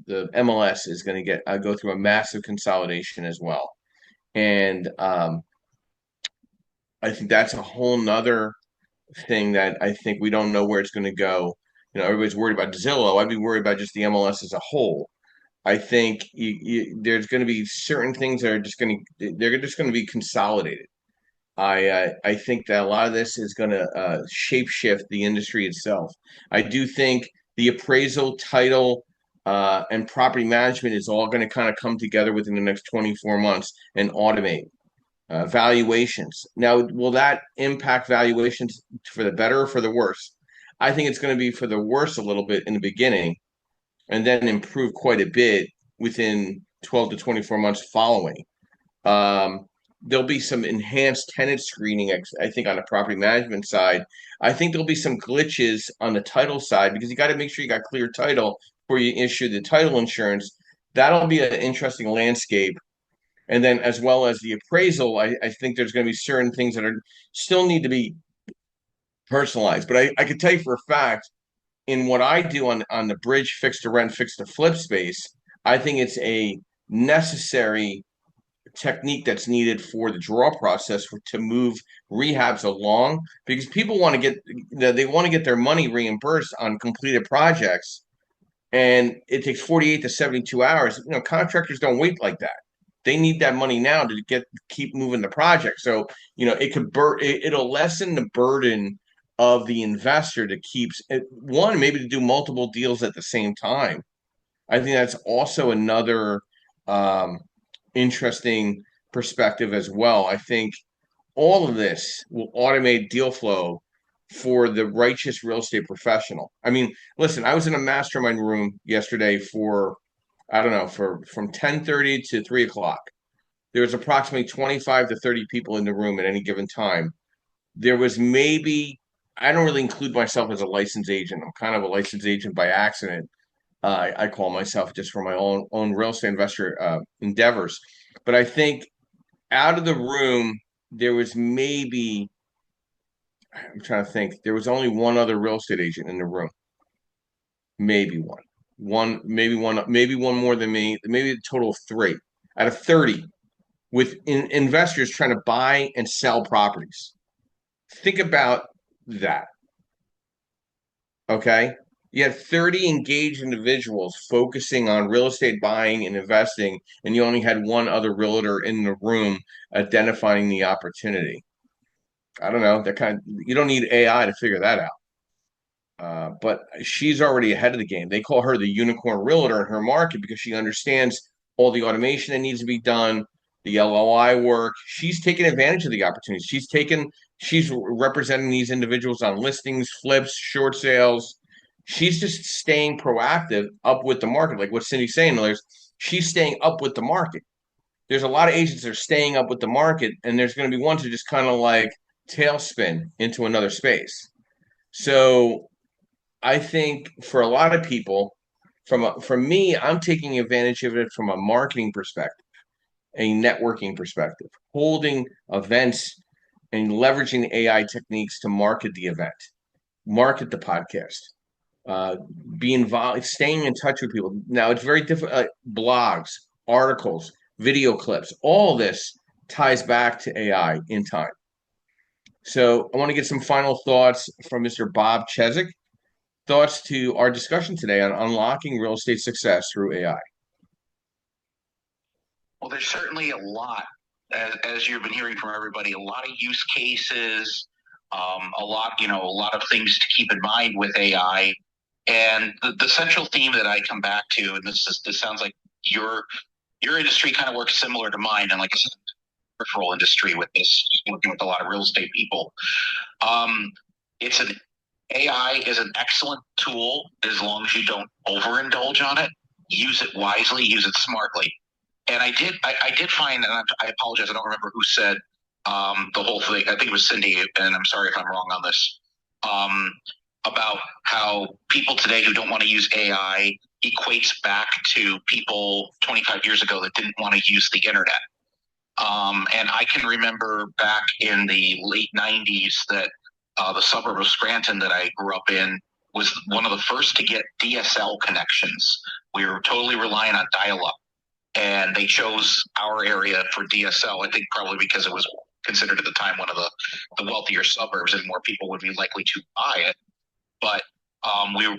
the MLS is going to get go through a massive consolidation as well, and I think that's a whole nother thing that I think we don't know where it's going to go. Everybody's worried about Zillow. I'd be worried about just the MLS as a whole. I think there's going to be certain things that are they're just going to be consolidated. I think that a lot of this is going to shape shift the industry itself. I do think the appraisal, title, and property management is all going to kind of come together within the next 24 months and automate. Valuations. Now, will that impact valuations for the better or for the worse? I think it's going to be for the worse a little bit in the beginning, and then improve quite a bit within 12 to 24 months following. Um, there'll be some enhanced tenant screening, I think, on the property management side. I think there'll be some glitches on the title side because you got to make sure you got clear title before you issue the title insurance. That'll be an interesting landscape. And then, as well as the appraisal, I think there's going to be certain things that are still need to be personalized. But I could tell you for a fact, in what I do on the bridge fixed to rent, fixed to flip space, I think it's a necessary technique that's needed for the draw process to move rehabs along because people want to get their money reimbursed on completed projects, and it takes 48 to 72 hours. Contractors don't wait like that. They need that money now to keep moving the project. So, it'll lessen the burden of the investor to keep one, maybe to do multiple deals at the same time. I think that's also another um, interesting perspective as well. I think all of this will automate deal flow for the righteous real estate professional. I mean, listen, I was in a mastermind room yesterday for, I don't know, from 10:30 to 3 o'clock. There was approximately 25 to 30 people in the room at any given time. There was maybe, I don't really include myself as a licensed agent. I'm kind of a licensed agent by accident. I call myself just for my own real estate investor endeavors. But I think out of the room, there was maybe, I'm trying to think, there was only one other real estate agent in the room. Maybe maybe one more than me, maybe a total of 3 out of 30 with investors trying to buy and sell properties. Think about that. Okay. You had 30 engaged individuals focusing on real estate buying and investing, and you only had one other realtor in the room identifying the opportunity. I don't know. You don't need AI to figure that out. But she's already ahead of the game. They call her the unicorn realtor in her market because she understands all the automation that needs to be done, the LOI work. She's taking advantage of the opportunities. She's representing these individuals on listings, flips, short sales. She's just staying proactive up with the market, like what Cindy's saying. She's staying up with the market. There's a lot of agents that are staying up with the market, and there's going to be ones who just kind of like tailspin into another space. So I think for a lot of people, For me, I'm taking advantage of it from a marketing perspective, a networking perspective, holding events and leveraging AI techniques to market the event, market the podcast, uh, be involved, staying in touch with people. Now it's very different. Blogs, articles, video clips, all this ties back to AI in time. So I want to get some final thoughts from Mr. Bob Cheswick. Thoughts to our discussion today on unlocking real estate success through AI. Well, there's certainly a lot, as you've been hearing from everybody, a lot of use cases, a lot of things to keep in mind with AI. And the central theme that I come back to, and this sounds like your industry kind of works similar to mine, and like I said, referral industry with this, working with a lot of real estate people. Um, it's an AI is an excellent tool as long as you don't overindulge on it. Use it wisely, use it smartly. And I did find, and I apologize, I don't remember who said the whole thing. I think it was Cindy, and I'm sorry if I'm wrong on this. Um, about how people today who don't want to use AI equates back to people 25 years ago that didn't want to use the internet. And I can remember back in the late 90s that the suburb of Scranton that I grew up in was one of the first to get DSL connections. We were totally reliant on dial up, and they chose our area for DSL. I think probably because it was considered at the time one of the wealthier suburbs, and more people would be likely to buy it. But I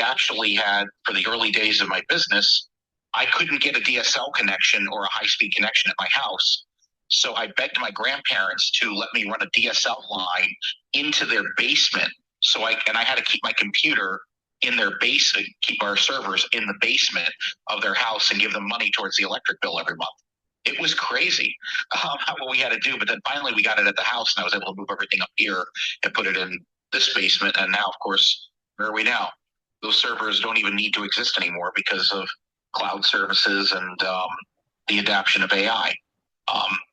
actually had, for the early days of my business, I couldn't get a DSL connection or a high speed connection at my house. So I begged my grandparents to let me run a DSL line into their basement. I had to keep my computer in their basement, keep our servers in the basement of their house, and give them money towards the electric bill every month. It was crazy what we had to do. But then finally we got it at the house, and I was able to move everything up here and put it in this basement. And now, of course, where are we now? Those servers don't even need to exist anymore because of cloud services and the adoption of AI.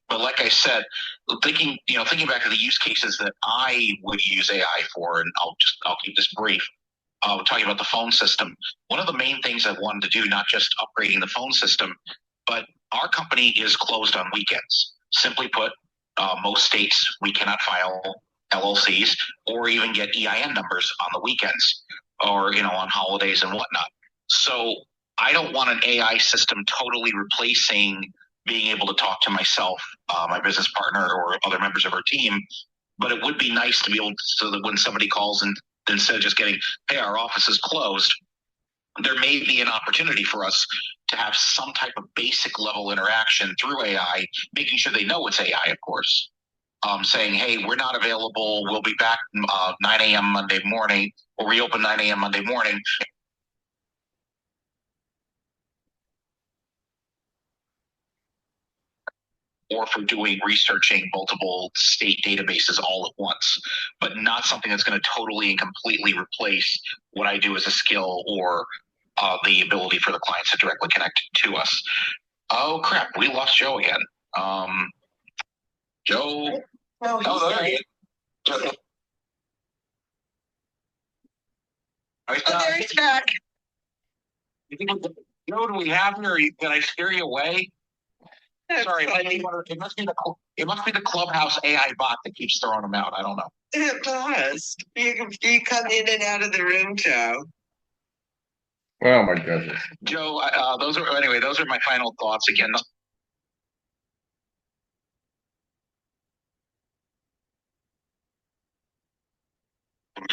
But like I said, thinking back to the use cases that I would use AI for, and I'll keep this brief. Talking about the phone system, one of the main things I wanted to do, not just upgrading the phone system, but our company is closed on weekends. Simply put, most states we cannot file LLCs or even get EIN numbers on the weekends, or on holidays and whatnot. So I don't want an AI system totally replacing being able to talk to myself, my business partner, or other members of our team. But it would be nice to be able to, so that when somebody calls, and instead of just getting, hey, our office is closed, there may be an opportunity for us to have some type of basic level interaction through AI, making sure they know it's AI, of course. Saying, hey, we're not available. We'll be back 9 a.m. Monday morning, or reopen 9 a.m. Monday morning. Or for doing researching multiple state databases all at once, but not something that's going to totally and completely replace what I do as a skill, or the ability for the clients to directly connect to us. Oh crap, we lost Joe again. Joe. Oh, there he is. Joe. There he's back. Joe, do we have you, or did I scare you away? Sorry, it must be the Clubhouse AI bot that keeps throwing them out. I don't know. It does. You come in and out of the room, Joe. Oh my goodness. Joe, those are my final thoughts again.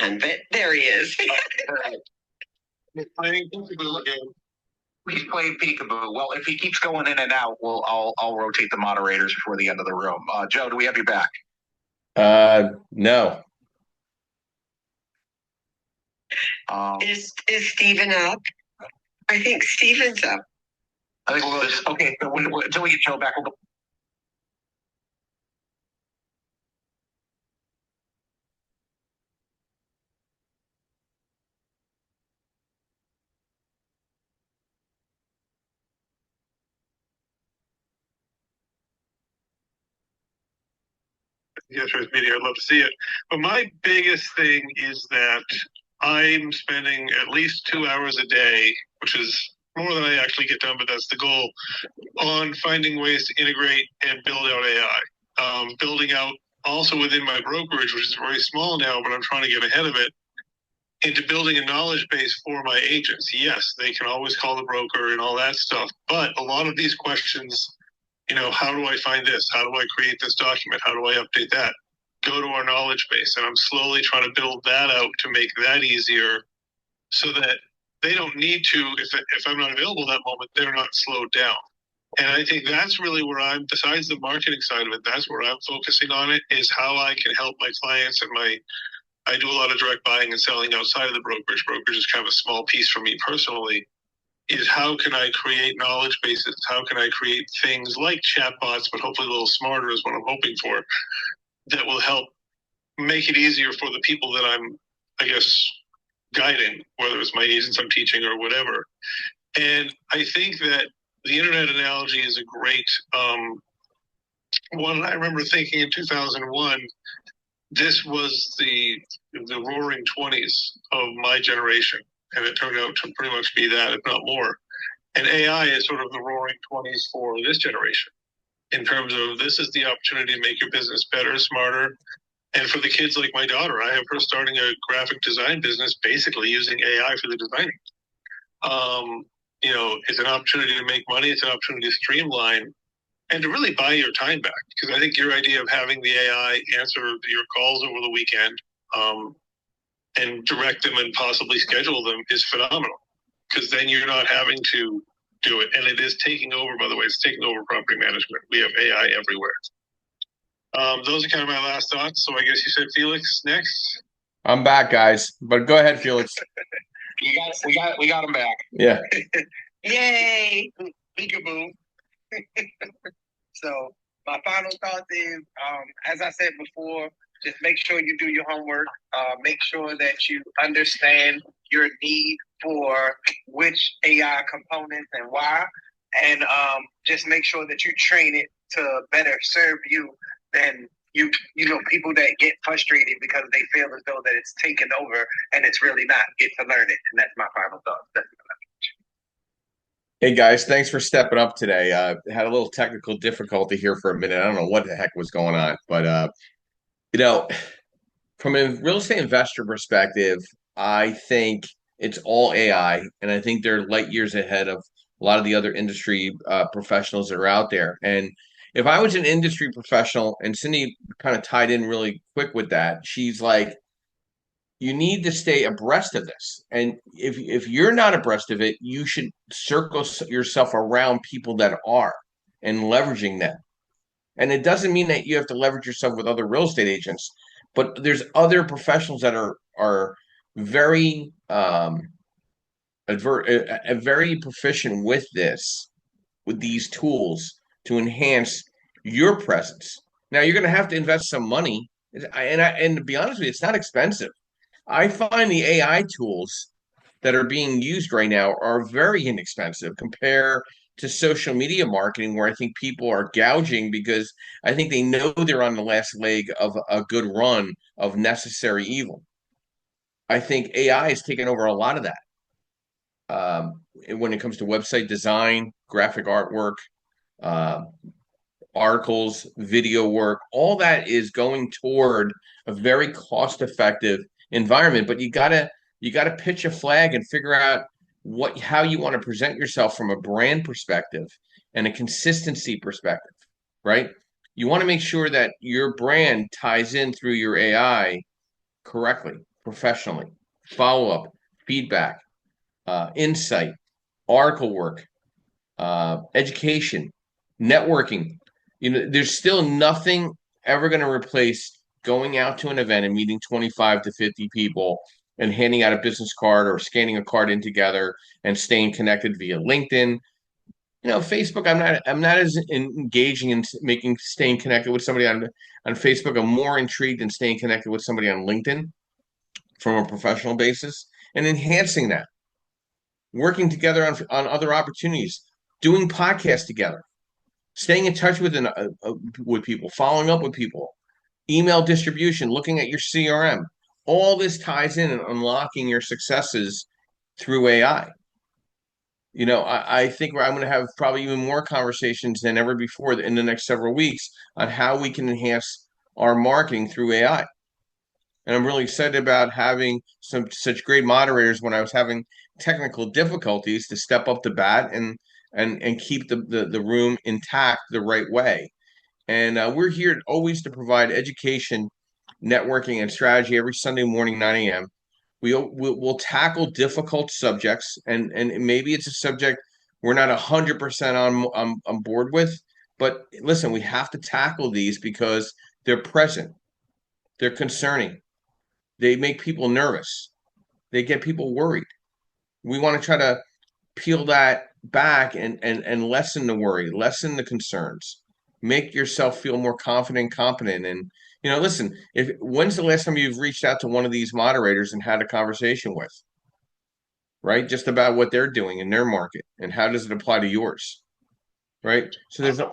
And there he is. He's playing peekaboo again. He's playing peekaboo. Well, if he keeps going in and out, I'll rotate the moderators before the end of the room. Joe, do we have you back? No. Is Stephen up? I think Stephen's up. I think we'll go this. Okay, so until we get Joe back, we'll go. Yesterday's meeting, I'd love to see it. But my biggest thing is that I'm spending at least 2 hours a day, which is more than I actually get done, but that's the goal, on finding ways to integrate and build out AI. Building out also within my brokerage, which is very small now, but I'm trying to get ahead of it, into building a knowledge base for my agents. Yes, they can always call the broker and all that stuff, but a lot of these questions, how do I find this? How do I create this document? How do I update that? Go to our knowledge base. And I'm slowly trying to build that out to make that easier so that they don't need to, if I'm not available that moment, they're not slowed down. And I think that's really where besides the marketing side of it, that's where I'm focusing on it, is how I can help my clients and I do a lot of direct buying and selling outside of the brokerage. Brokerage is kind of a small piece for me personally, is how can I create knowledge bases? How can I create things like chatbots, but hopefully a little smarter is what I'm hoping for, that will help make it easier for the people that I'm, I guess, guiding, whether it's my agents I'm teaching or whatever. And I think that the internet analogy is a great one. I remember thinking in 2001, this was the roaring 20s of my generation, and it turned out to pretty much be that, if not more. And AI is sort of the roaring 20s for this generation, in terms of this is the opportunity to make your business better, smarter. And for the kids like my daughter, I have her starting a graphic design business basically using AI for the designing. It's an opportunity to make money. It's an opportunity to streamline and to really buy your time back. Because I think your idea of having the AI answer your calls over the weekend and direct them and possibly schedule them is phenomenal. Because then you're not having to do it. And it is taking over, by the way, it's taking over property management. We have AI everywhere. Those are kind of my last thoughts. So I guess you said Felix next. I'm back, guys. But go ahead, Felix. We got him back. Yeah. Yay! Peekaboo. So my final thought is, as I said before, just make sure you do your homework. Make sure that you understand your need for which AI components and why, and just make sure that you train it to better serve you than people that get frustrated because they feel as though that it's taken over and it's really not. Get to learn it, and that's my final thought. Hey guys, thanks for stepping up today. Had a little technical difficulty here for a minute. I don't know what the heck was going on, but from a real estate investor perspective, I think it's all AI, and I think they're light years ahead of a lot of the other industry professionals that are out there. And if I was an industry professional, and Cindy kind of tied in really quick with that, she's like, you need to stay abreast of this. And if you're not abreast of it, you should circle yourself around people that are and leveraging them. And it doesn't mean that you have to leverage yourself with other real estate agents, but there's other professionals that are very very proficient with these tools to enhance your presence. Now you're going to have to invest some money, and to be honest with you, it's not expensive. I find the AI tools that are being used right now are very inexpensive compared to social media marketing, where I think people are gouging because I think they know they're on the last leg of a good run of necessary evil. I think AI has taken over a lot of that. When it comes to website design, graphic artwork, uh, articles, video work, all that is going toward a very cost-effective environment. But you gotta pitch a flag and figure out how you want to present yourself from a brand perspective and a consistency perspective, right? You want to make sure that your brand ties in through your AI correctly, professionally, follow-up, feedback, insight, article work, education, networking. There's still nothing ever going to replace going out to an event and meeting 25 to 50 people and handing out a business card or scanning a card in together and staying connected via LinkedIn. Facebook, I'm not as engaging in staying connected with somebody on Facebook. I'm more intrigued in staying connected with somebody on LinkedIn from a professional basis and enhancing that, working together on other opportunities, doing podcasts together, staying in touch with people, following up with people, email distribution, looking at your CRM. all this ties in and unlocking your successes through AI. I think I'm going to have probably even more conversations than ever before in the next several weeks on how we can enhance our marketing through AI. And I'm really excited about having such great moderators when I was having technical difficulties to step up to bat and keep the room intact the right way. And we're here always to provide education, networking, and strategy every Sunday morning, 9 a.m. We'll tackle difficult subjects, and maybe it's a subject we're not 100% on board with. But listen, we have to tackle these because they're present, they're concerning, they make people nervous, they get people worried. We want to try to peel that back and lessen the worry, lessen the concerns, make yourself feel more confident, competent. And listen, if when's the last time you've reached out to one of these moderators and had a conversation with, right? Just about what they're doing in their market and how does it apply to yours, right? So there's a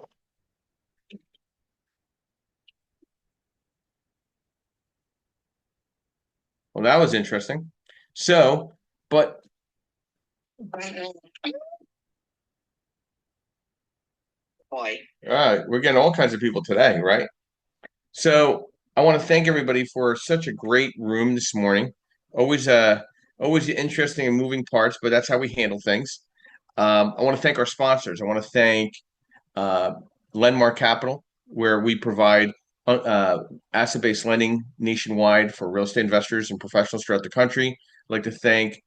well, that was interesting. So, but Boy. we're getting all kinds of people today, right? So I want to thank everybody for such a great room this morning. Always always interesting and moving parts, but that's how we handle things. I want to thank our sponsors. I want to thank uh, Lendmark Capital, where we provide asset-based lending nationwide for real estate investors and professionals throughout the country. I'd like to thank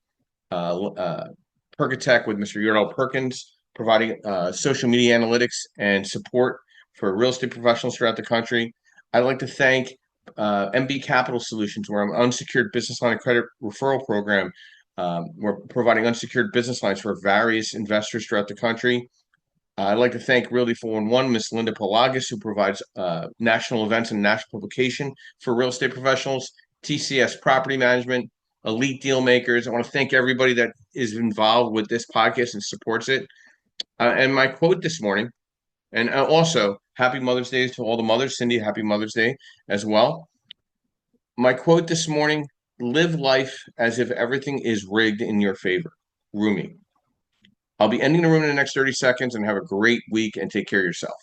Perkatech with Mr. Yordal Perkins, providing social media analytics and support for real estate professionals throughout the country. I'd like to thank MB Capital Solutions, where I'm an unsecured business line of credit referral program. We're providing unsecured business lines for various investors throughout the country. I'd like to thank Realty 411, Miss Linda Pelagas, who provides national events and national publication for real estate professionals, TCS Property Management, Elite Deal Makers. I want to thank everybody that is involved with this podcast and supports it. And my quote this morning, and also happy Mother's Day to all the mothers. Cindy, happy Mother's Day as well. My quote this morning: live life as if everything is rigged in your favor. Rumi. I'll be ending the room in the next 30 seconds, and have a great week and take care of yourself.